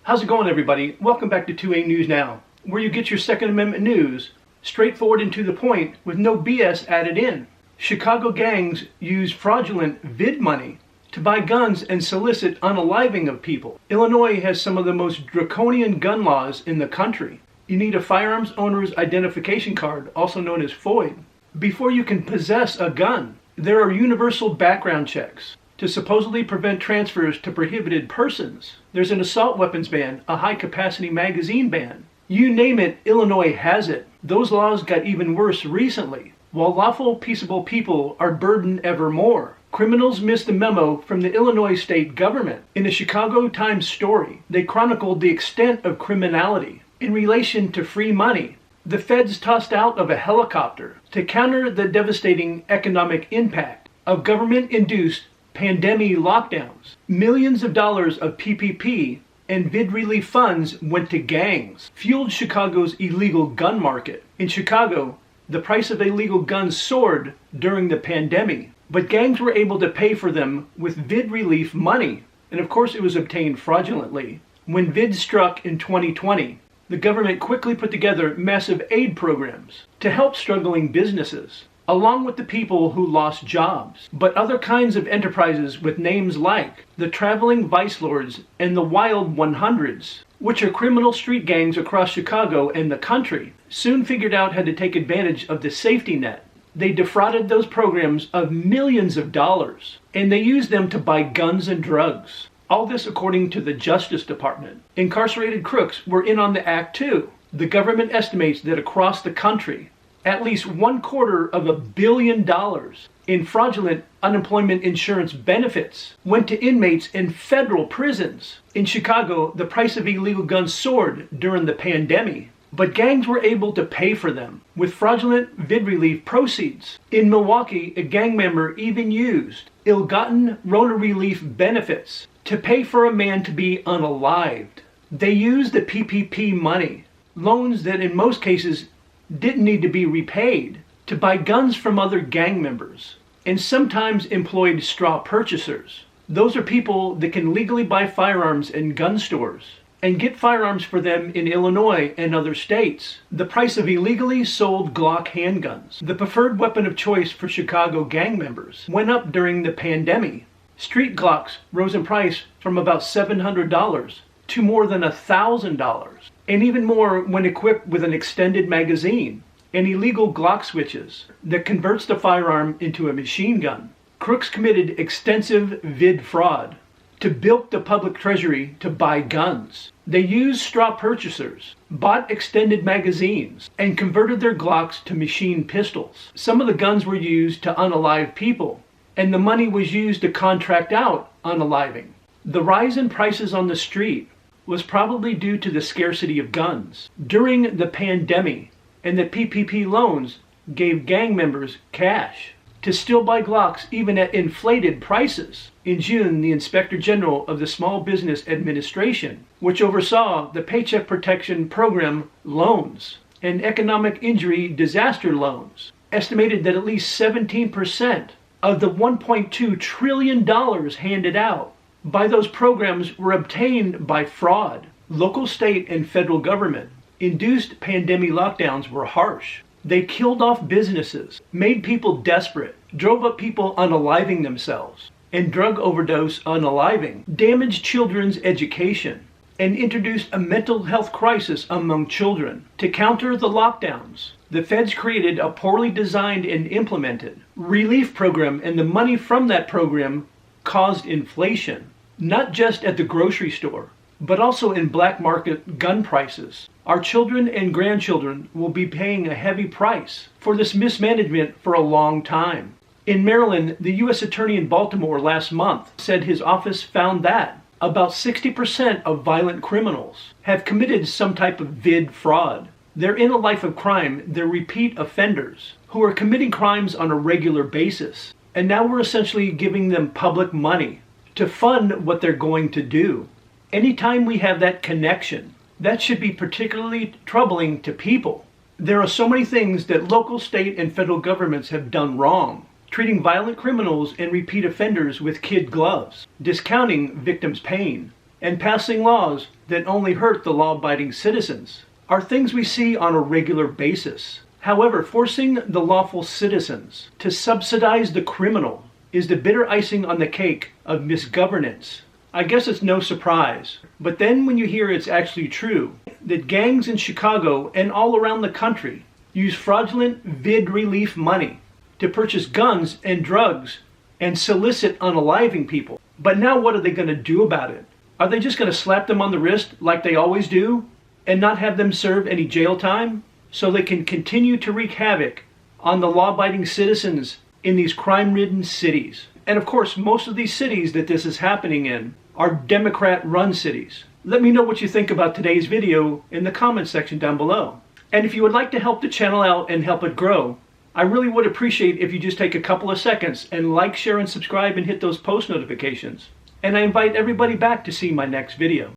How's it going, everybody? Welcome back to 2A News Now, where you get your Second Amendment news straightforward and to the point with no BS added in. Chicago gangs use fraudulent vid money to buy guns and solicit unaliving of people. Illinois has some of the most draconian gun laws in the country. You need a firearms owner's identification card, also known as FOID, before you can possess a gun. There are universal background checks to supposedly prevent transfers to prohibited persons. There's an assault weapons ban, a high-capacity magazine ban. You name it, Illinois has it. Those laws got even worse recently. While lawful, peaceable people are burdened ever more, criminals missed the memo from the Illinois state government. In a Chicago Times story, they chronicled the extent of criminality in relation to free money the feds tossed out of a helicopter to counter the devastating economic impact of government-induced pandemic lockdowns. Millions of dollars of PPP and vid relief funds went to gangs, fueled Chicago's illegal gun market. In Chicago, the price of illegal guns soared during the pandemic, but gangs were able to pay for them with vid relief money. And of course, it was obtained fraudulently. When vid struck in 2020, the government quickly put together massive aid programs to help struggling businesses, along with the people who lost jobs. But other kinds of enterprises with names like the Traveling Vice Lords and the Wild 100s, which are criminal street gangs across Chicago and the country, soon figured out how to take advantage of the safety net. They defrauded those programs of millions of dollars, and they used them to buy guns and drugs. All this according to the Justice Department. Incarcerated crooks were in on the act too. The government estimates that across the country, at least $250 million in fraudulent unemployment insurance benefits went to inmates in federal prisons. In Chicago, the price of illegal guns soared during the pandemic, but gangs were able to pay for them with fraudulent vid relief proceeds. In Milwaukee, a gang member even used ill-gotten Rona relief benefits to pay for a man to be unalived. They used the PPP money, loans that in most cases didn't need to be repaid, to buy guns from other gang members, and sometimes employed straw purchasers. Those are people that can legally buy firearms in gun stores and get firearms for them in Illinois and other states. The price of illegally sold Glock handguns, the preferred weapon of choice for Chicago gang members, went up during the pandemic. Street Glocks rose in price from about $700 to more than $1,000, and even more when equipped with an extended magazine and illegal Glock switches that converts the firearm into a machine gun. Crooks committed extensive vid fraud to bilk the public treasury to buy guns. They used straw purchasers, bought extended magazines, and converted their Glocks to machine pistols. Some of the guns were used to unalive people, and the money was used to contract out unaliving. The rise in prices on the street was probably due to the scarcity of guns during the pandemic, and the PPP loans gave gang members cash to still buy Glocks even at inflated prices. In June, the Inspector General of the Small Business Administration, which oversaw the Paycheck Protection Program loans and economic injury disaster loans, estimated that at least 17% of the $1.2 trillion handed out by those programs were obtained by fraud. Local, state, and federal government induced pandemic lockdowns were harsh. They killed off businesses, made people desperate, drove up people unaliving themselves, and drug overdose unaliving, damaged children's education, and introduced a mental health crisis among children. To counter the lockdowns, the feds created a poorly designed and implemented relief program, and the money from that program caused inflation, not just at the grocery store, but also in black market gun prices. Our children and grandchildren will be paying a heavy price for this mismanagement for a long time. In Maryland, the U.S. Attorney in Baltimore last month said his office found that about 60% of violent criminals have committed some type of vid fraud. They're in a life of crime. They're repeat offenders who are committing crimes on a regular basis. And now we're essentially giving them public money to fund what they're going to do. Anytime we have that connection, that should be particularly troubling to people. There are so many things that local, state, and federal governments have done wrong, treating violent criminals and repeat offenders with kid gloves, discounting victims' pain, and passing laws that only hurt the law-abiding citizens are things we see on a regular basis. However, forcing the lawful citizens to subsidize the criminal is the bitter icing on the cake of misgovernance. I guess it's no surprise. But then when you hear it's actually true, that gangs in Chicago and all around the country use fraudulent vid relief money to purchase guns and drugs and solicit unaliving people. But now what are they going to do about it? Are they just going to slap them on the wrist like they always do and not have them serve any jail time so they can continue to wreak havoc on the law-abiding citizens in these crime-ridden cities? And of course, most of these cities that this is happening in are Democrat-run cities. Let me know what you think about today's video in the comments section down below. And if you would like to help the channel out and help it grow, I really would appreciate if you just take a couple of seconds and like, share, and subscribe and hit those post notifications. And I invite everybody back to see my next video.